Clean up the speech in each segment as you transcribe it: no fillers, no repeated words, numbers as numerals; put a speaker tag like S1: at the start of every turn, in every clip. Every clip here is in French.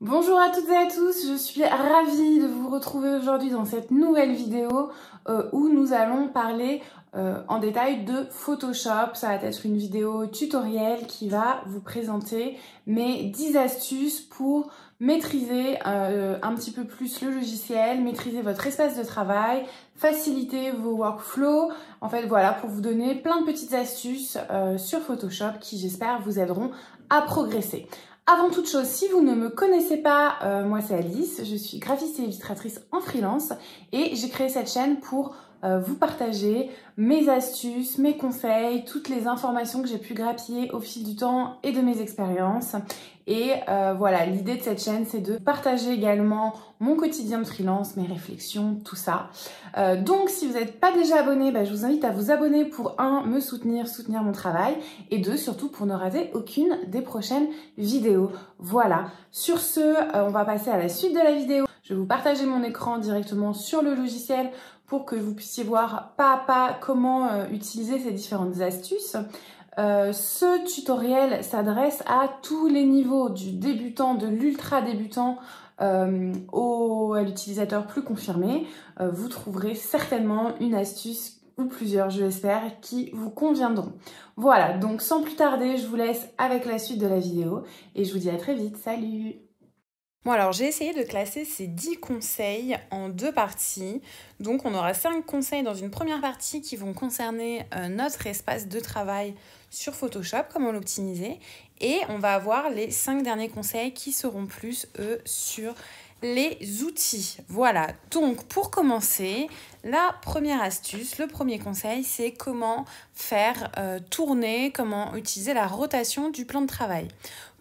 S1: Bonjour à toutes et à tous, je suis ravie de vous retrouver aujourd'hui dans cette nouvelle vidéo où nous allons parler en détail de Photoshop. Ça va être une vidéo tutoriel qui va vous présenter mes 10 astuces pour maîtriser un petit peu plus le logiciel, maîtriser votre espace de travail, faciliter vos workflows. En fait, voilà, pour vous donner plein de petites astuces sur Photoshop qui, j'espère, vous aideront à progresser. Avant toute chose, si vous ne me connaissez pas, moi c'est Alice, je suis graphiste et illustratrice en freelance et j'ai créé cette chaîne pour vous partager mes astuces, mes conseils, toutes les informations que j'ai pu grappiller au fil du temps et de mes expériences. Et voilà, l'idée de cette chaîne, c'est de partager également mon quotidien de freelance, mes réflexions, tout ça. Donc, si vous n'êtes pas déjà abonné, je vous invite à vous abonner pour me soutenir mon travail, et 2, surtout pour ne rater aucune des prochaines vidéos. Voilà. Sur ce, on va passer à la suite de la vidéo. Je vais vous partager mon écran directement sur le logiciel pour que vous puissiez voir pas à pas comment utiliser ces différentes astuces. Ce tutoriel s'adresse à tous les niveaux, du débutant, de l'ultra débutant à l'utilisateur plus confirmé. Vous trouverez certainement une astuce ou plusieurs, je l'espère, qui vous conviendront. Voilà, donc sans plus tarder, je vous laisse avec la suite de la vidéo et je vous dis à très vite. Salut!
S2: Bon, alors j'ai essayé de classer ces 10 conseils en 2 parties. Donc on aura 5 conseils dans une première partie qui vont concerner notre espace de travail sur Photoshop, comment l'optimiser. Et on va avoir les 5 derniers conseils qui seront plus, sur les outils. Voilà, donc pour commencer, la première astuce, le premier conseil, c'est comment faire tourner, comment utiliser la rotation du plan de travail.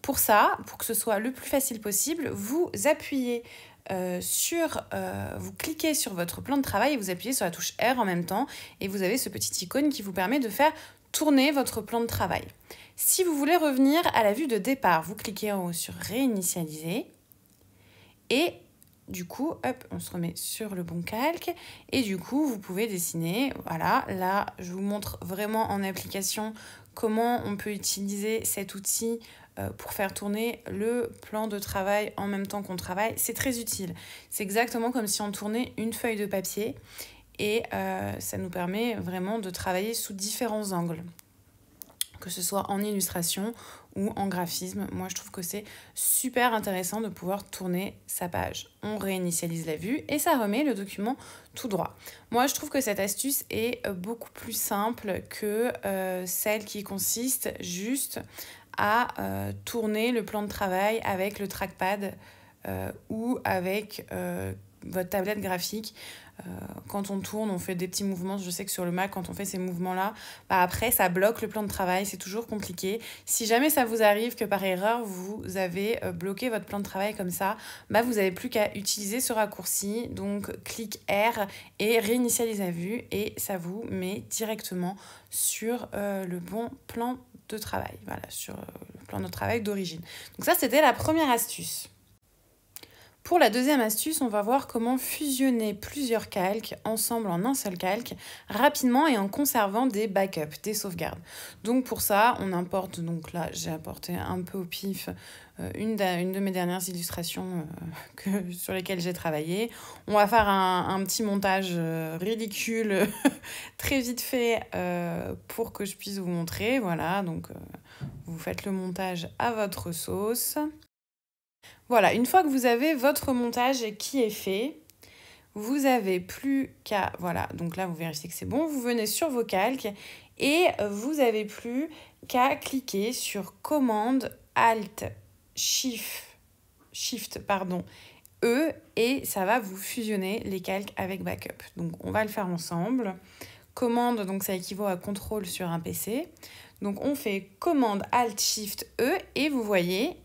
S2: Pour ça, pour que ce soit le plus facile possible, vous appuyez vous cliquez sur votre plan de travail et vous appuyez sur la touche R en même temps et vous avez ce petit icône qui vous permet de faire tourner votre plan de travail. Si vous voulez revenir à la vue de départ, vous cliquez en haut sur réinitialiser et du coup, hop, on se remet sur le bon calque et du coup, vous pouvez dessiner. Voilà, là, je vous montre vraiment en application comment on peut utiliser cet outil pour faire tourner le plan de travail en même temps qu'on travaille. C'est très utile. C'est exactement comme si on tournait une feuille de papier et ça nous permet vraiment de travailler sous différents angles, que ce soit en illustration ou en graphisme. Moi, je trouve que c'est super intéressant de pouvoir tourner sa page. On réinitialise la vue et ça remet le document tout droit. Moi, je trouve que cette astuce est beaucoup plus simple que celle qui consiste juste à tourner le plan de travail avec le trackpad ou avec votre tablette graphique. Quand on tourne, on fait des petits mouvements. Je sais que sur le Mac, quand on fait ces mouvements-là, après, ça bloque le plan de travail. C'est toujours compliqué. Si jamais ça vous arrive que par erreur, vous avez bloqué votre plan de travail comme ça, vous n'avez plus qu'à utiliser ce raccourci. Donc, clic R et réinitialiser la vue. Et ça vous met directement sur le bon plan de travail. Voilà, sur le plan de travail d'origine. Donc ça, c'était la première astuce. Pour la deuxième astuce, on va voir comment fusionner plusieurs calques ensemble en un seul calque rapidement et en conservant des backups, des sauvegardes. Donc pour ça, on importe, donc là j'ai apporté un peu au pif une de mes dernières illustrations sur lesquelles j'ai travaillé. On va faire un petit montage ridicule, très vite fait pour que je puisse vous montrer. Voilà, donc vous faites le montage à votre sauce. Voilà, une fois que vous avez votre montage qui est fait, vous n'avez plus qu'à... Voilà, donc là, vous vérifiez que c'est bon. Vous venez sur vos calques et vous n'avez plus qu'à cliquer sur Commande, Alt, Shift, E et ça va vous fusionner les calques avec Backup. Donc, on va le faire ensemble. Commande, donc ça équivaut à CTRL sur un PC. Donc, on fait Commande, Alt, Shift, E et vous voyez,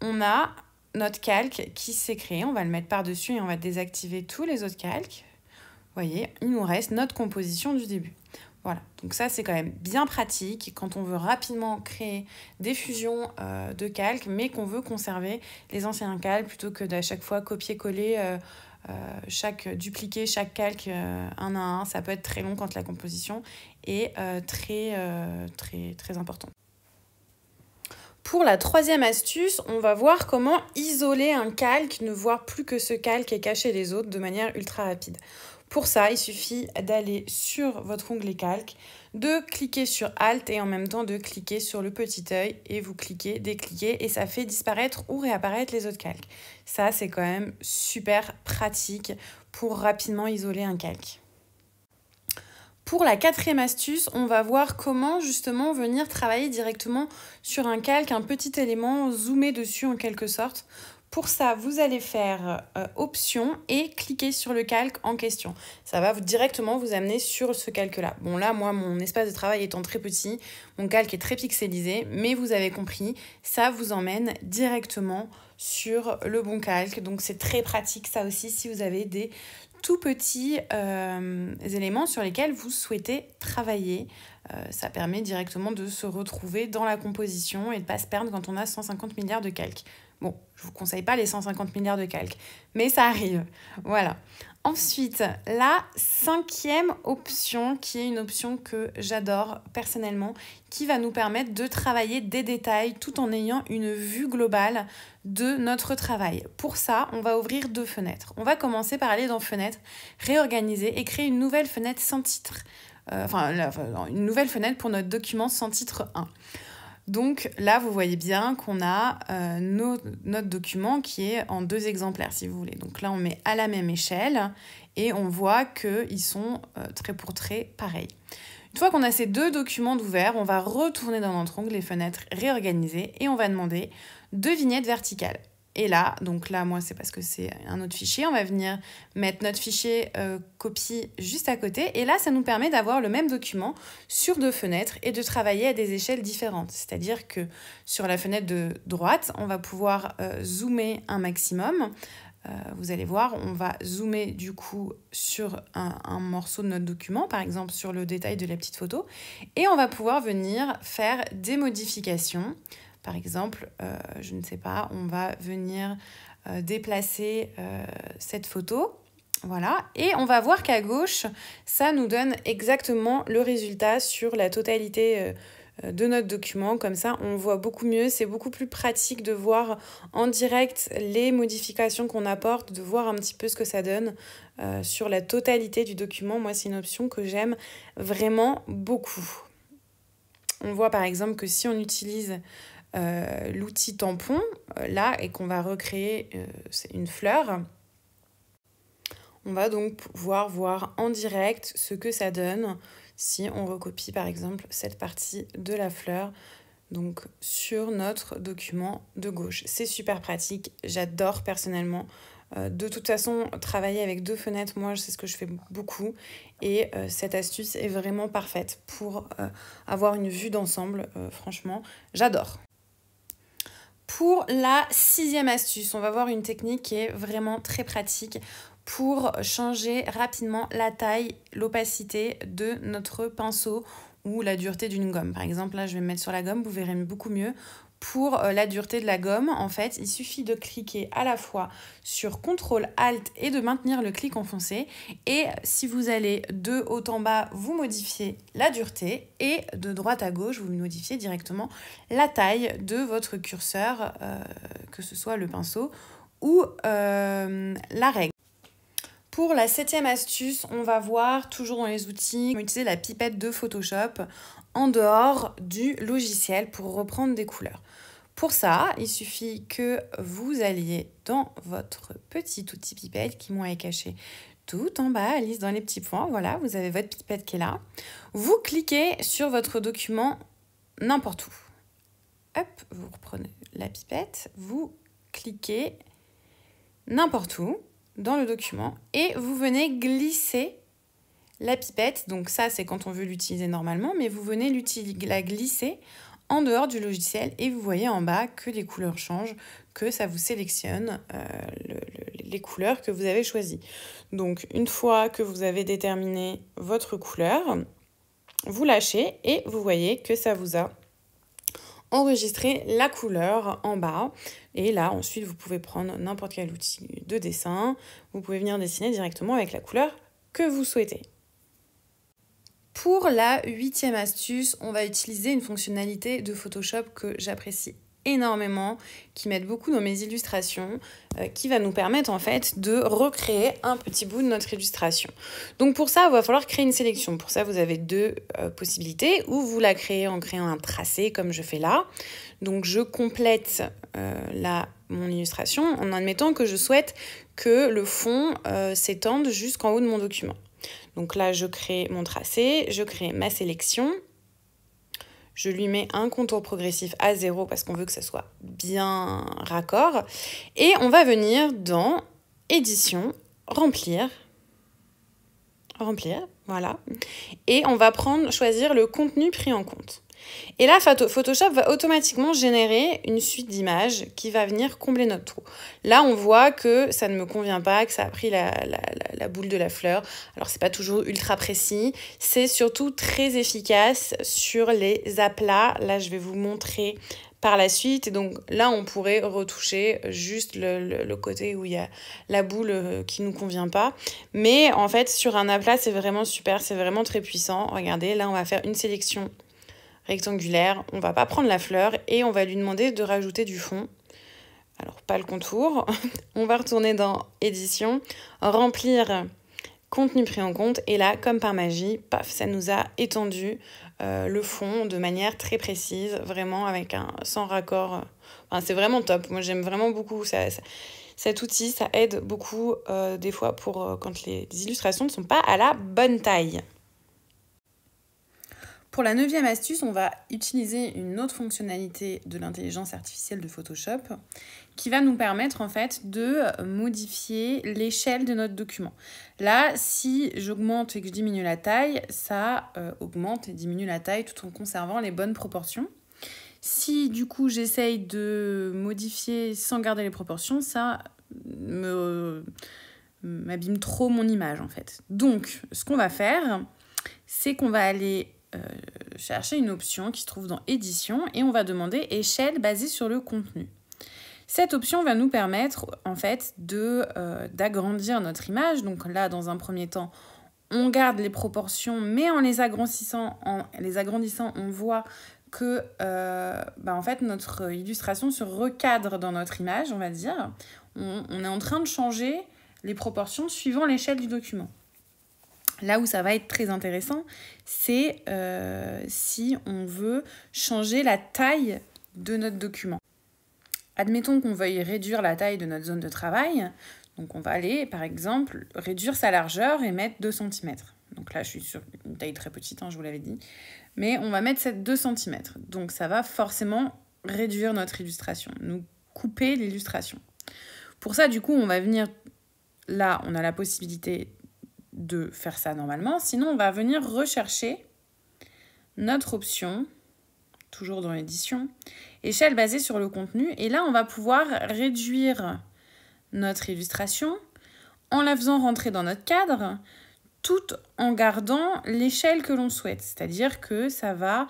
S2: on a notre calque qui s'est créé. On va le mettre par-dessus et on va désactiver tous les autres calques. Vous voyez, il nous reste notre composition du début. Voilà, donc ça c'est quand même bien pratique quand on veut rapidement créer des fusions de calques, mais qu'on veut conserver les anciens calques plutôt que d'à chaque fois copier-coller, dupliquer chaque calque un à un. Ça peut être très long quand la composition est très importante. Pour la troisième astuce, on va voir comment isoler un calque, ne voir plus que ce calque et cacher les autres de manière ultra rapide. Pour ça, il suffit d'aller sur votre onglet calque, de cliquer sur Alt et en même temps de cliquer sur le petit œil et vous cliquez, décliquez et ça fait disparaître ou réapparaître les autres calques. Ça, c'est quand même super pratique pour rapidement isoler un calque. Pour la quatrième astuce, on va voir comment justement venir travailler directement sur un calque, un petit élément, zoomer dessus en quelque sorte. Pour ça, vous allez faire Options et cliquer sur le calque en question. Ça va directement vous amener sur ce calque-là. Bon là, moi, mon espace de travail étant très petit, mon calque est très pixelisé, mais vous avez compris, ça vous emmène directement sur le bon calque. Donc c'est très pratique ça aussi si vous avez des tout petits éléments sur lesquels vous souhaitez travailler. Ça permet directement de se retrouver dans la composition et de ne pas se perdre quand on a 150 milliards de calques. Bon, je ne vous conseille pas les 150 milliards de calques, mais ça arrive. Voilà. Ensuite, la cinquième option, qui est une option que j'adore personnellement, qui va nous permettre de travailler des détails tout en ayant une vue globale de notre travail. Pour ça, on va ouvrir deux fenêtres. On va commencer par aller dans Fenêtre, réorganiser et créer une nouvelle fenêtre sans titre. Une nouvelle fenêtre pour notre document sans titre 1. Donc là, vous voyez bien qu'on a notre document qui est en 2 exemplaires, si vous voulez. Donc là, on met à la même échelle et on voit qu'ils sont trait pour trait pareils. Une fois qu'on a ces 2 documents d'ouvert, on va retourner dans notre onglet Fenêtre, réorganiser et on va demander 2 vignettes verticales. Et là, donc là, moi, c'est parce que c'est un autre fichier. On va venir mettre notre fichier copie juste à côté. Et là, ça nous permet d'avoir le même document sur 2 fenêtres et de travailler à des échelles différentes. C'est-à-dire que sur la fenêtre de droite, on va pouvoir zoomer un maximum. Vous allez voir, on va zoomer du coup sur un morceau de notre document, par exemple sur le détail de la petite photo. Et on va pouvoir venir faire des modifications. Par exemple, je ne sais pas, on va venir déplacer cette photo. Voilà. Et on va voir qu'à gauche, ça nous donne exactement le résultat sur la totalité de notre document. Comme ça, on voit beaucoup mieux. C'est beaucoup plus pratique de voir en direct les modifications qu'on apporte, de voir un petit peu ce que ça donne sur la totalité du document. Moi, c'est une option que j'aime vraiment beaucoup. On voit par exemple que si on utilise l'outil tampon là et qu'on va recréer une fleur, on va donc pouvoir voir en direct ce que ça donne si on recopie par exemple cette partie de la fleur donc sur notre document de gauche. C'est super pratique, j'adore personnellement. De toute façon, travailler avec 2 fenêtres, moi, c'est ce que je fais beaucoup. Et cette astuce est vraiment parfaite pour avoir une vue d'ensemble. Franchement, j'adore. Pour la 6e astuce, on va voir une technique qui est vraiment très pratique pour changer rapidement la taille, l'opacité de notre pinceau ou la dureté d'une gomme. Par exemple, là, je vais me mettre sur la gomme, vous verrez beaucoup mieux. Pour la dureté de la gomme, en fait, il suffit de cliquer à la fois sur CTRL ALT et de maintenir le clic enfoncé. Et si vous allez de haut en bas, vous modifiez la dureté et de droite à gauche, vous modifiez directement la taille de votre curseur, que ce soit le pinceau ou la règle. Pour la 7e astuce, on va voir, toujours dans les outils, on va utiliser la pipette de Photoshop en dehors du logiciel pour reprendre des couleurs. Pour ça, il suffit que vous alliez dans votre petit outil pipette qui moi est caché tout en bas, Alice, dans les petits points. Voilà, vous avez votre pipette qui est là. Vous cliquez sur votre document n'importe où. Hop, vous reprenez la pipette, vous cliquez n'importe où dans le document et vous venez glisser la pipette. Donc ça, c'est quand on veut l'utiliser normalement, mais vous venez la glisser en dehors du logiciel et vous voyez en bas que les couleurs changent, que ça vous sélectionne les couleurs que vous avez choisies. Donc une fois que vous avez déterminé votre couleur, vous lâchez et vous voyez que ça vous a enregistré la couleur en bas. Et là, ensuite, vous pouvez prendre n'importe quel outil de dessin. Vous pouvez venir dessiner directement avec la couleur que vous souhaitez. Pour la 8e astuce, on va utiliser une fonctionnalité de Photoshop que j'apprécie énormément, qui m'aide beaucoup dans mes illustrations, qui va nous permettre en fait de recréer un petit bout de notre illustration. Donc pour ça, il va falloir créer une sélection. Pour ça, vous avez deux possibilités, ou vous la créez en créant un tracé comme je fais là. Donc je complète mon illustration en admettant que je souhaite que le fond s'étende jusqu'en haut de mon document. Donc là, je crée mon tracé, je crée ma sélection. Je lui mets un contour progressif à 0 parce qu'on veut que ça soit bien raccord. Et on va venir dans Édition, Remplir, voilà. Et on va choisir le contenu pris en compte. Et là, Photoshop va automatiquement générer une suite d'images qui va venir combler notre trou. Là, on voit que ça ne me convient pas, que ça a pris la boule de la fleur. Alors, c'est pas toujours ultra précis. C'est surtout très efficace sur les aplats. Là, je vais vous montrer par la suite. Et donc, là, on pourrait retoucher juste le côté où il y a la boule qui ne nous convient pas. Mais en fait, sur un aplat, c'est vraiment super. C'est vraiment très puissant. Regardez, là, on va faire une sélection rectangulaire, on va pas prendre la fleur et on va lui demander de rajouter du fond. Alors pas le contour, on va retourner dans Édition, Remplir, Contenu pris en compte et là, comme par magie, paf, ça nous a étendu le fond de manière très précise, vraiment sans raccord. Enfin, c'est vraiment top, moi j'aime vraiment beaucoup cet outil, ça aide beaucoup des fois quand les illustrations ne sont pas à la bonne taille. Pour la 9e astuce, on va utiliser une autre fonctionnalité de l'intelligence artificielle de Photoshop qui va nous permettre en fait de modifier l'échelle de notre document. Là, si j'augmente et que je diminue la taille, ça augmente et diminue la taille tout en conservant les bonnes proportions. Si du coup j'essaye de modifier sans garder les proportions, ça m'abîme trop mon image en fait. Donc, ce qu'on va faire, c'est qu'on va aller chercher une option qui se trouve dans Édition et on va demander échelle basée sur le contenu. Cette option va nous permettre en fait d'agrandir notre image. Donc là, dans un premier temps, on garde les proportions, mais en les agrandissant, on voit que en fait, notre illustration se recadre dans notre image, on va dire. On est en train de changer les proportions suivant l'échelle du document. Là où ça va être très intéressant, c'est si on veut changer la taille de notre document. Admettons qu'on veuille réduire la taille de notre zone de travail. Donc on va aller, par exemple, réduire sa largeur et mettre 2 cm. Donc là, je suis sur une taille très petite, je vous l'avais dit. Mais on va mettre cette 2 cm. Donc ça va forcément réduire notre illustration, nous couper l'illustration. Pour ça, du coup, on va venir... Là, on a la possibilité de faire ça normalement. Sinon, on va venir rechercher notre option, toujours dans l'édition, échelle basée sur le contenu. Et là, on va pouvoir réduire notre illustration en la faisant rentrer dans notre cadre, tout en gardant l'échelle que l'on souhaite. C'est-à-dire que ça va,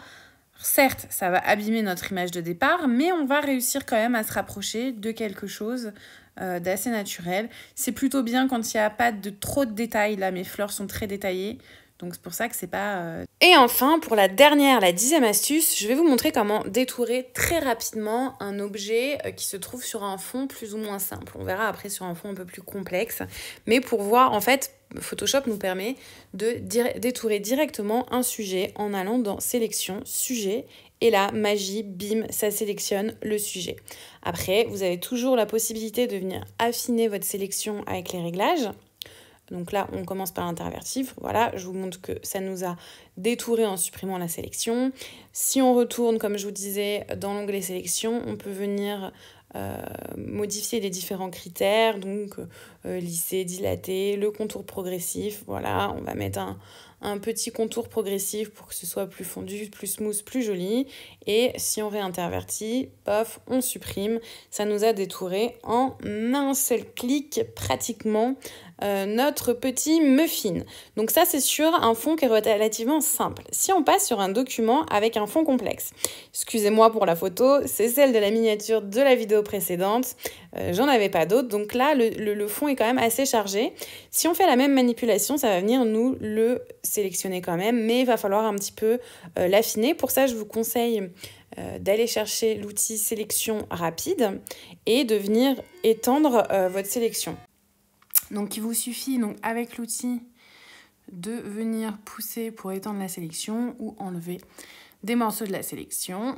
S2: certes, ça va abîmer notre image de départ, mais on va réussir quand même à se rapprocher de quelque chose d'assez naturel. C'est plutôt bien quand il n'y a pas trop de détails. Là, mes fleurs sont très détaillées. Donc c'est pour ça que c'est pas... Et enfin, pour la 10e astuce, je vais vous montrer comment détourer très rapidement un objet qui se trouve sur un fond plus ou moins simple. On verra après sur un fond un peu plus complexe. Mais pour voir, en fait, Photoshop nous permet de détourer directement un sujet en allant dans Sélection, Sujet. Et là, magie, bim, ça sélectionne le sujet. Après, vous avez toujours la possibilité de venir affiner votre sélection avec les réglages. Donc là, on commence par l'intervertif. Voilà, je vous montre que ça nous a détouré en supprimant la sélection. Si on retourne, comme je vous disais, dans l'onglet sélection, on peut venir modifier les différents critères. Donc, lisser, dilater, le contour progressif. Voilà, on va mettre un petit contour progressif pour que ce soit plus fondu, plus smooth, plus joli. Et si on réintervertit, pof, on supprime. Ça nous a détouré en un seul clic pratiquement notre petit muffin. Donc ça, c'est sur un fond qui est relativement simple. Si on passe sur un document avec un fond complexe, excusez-moi pour la photo, c'est celle de la miniature de la vidéo précédente. J'en avais pas d'autres. Donc là, le fond est quand même assez chargé. Si on fait la même manipulation, ça va venir nous le sélectionner quand même, mais il va falloir un petit peu l'affiner. Pour ça, je vous conseille d'aller chercher l'outil sélection rapide et de venir étendre votre sélection. Donc il vous suffit donc avec l'outil de venir pousser pour étendre la sélection ou enlever des morceaux de la sélection.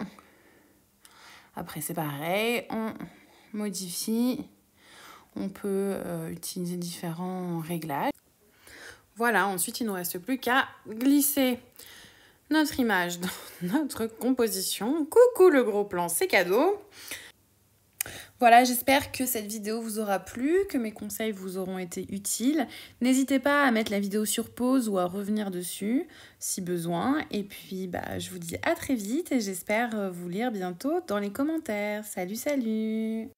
S2: Après c'est pareil, on modifie, on peut utiliser différents réglages. Voilà, ensuite il ne nous reste plus qu'à glisser notre image dans notre composition. Coucou le gros plan, c'est cadeau. Voilà, j'espère que cette vidéo vous aura plu, que mes conseils vous auront été utiles. N'hésitez pas à mettre la vidéo sur pause ou à revenir dessus si besoin. Et puis, je vous dis à très vite et j'espère vous lire bientôt dans les commentaires. Salut, salut!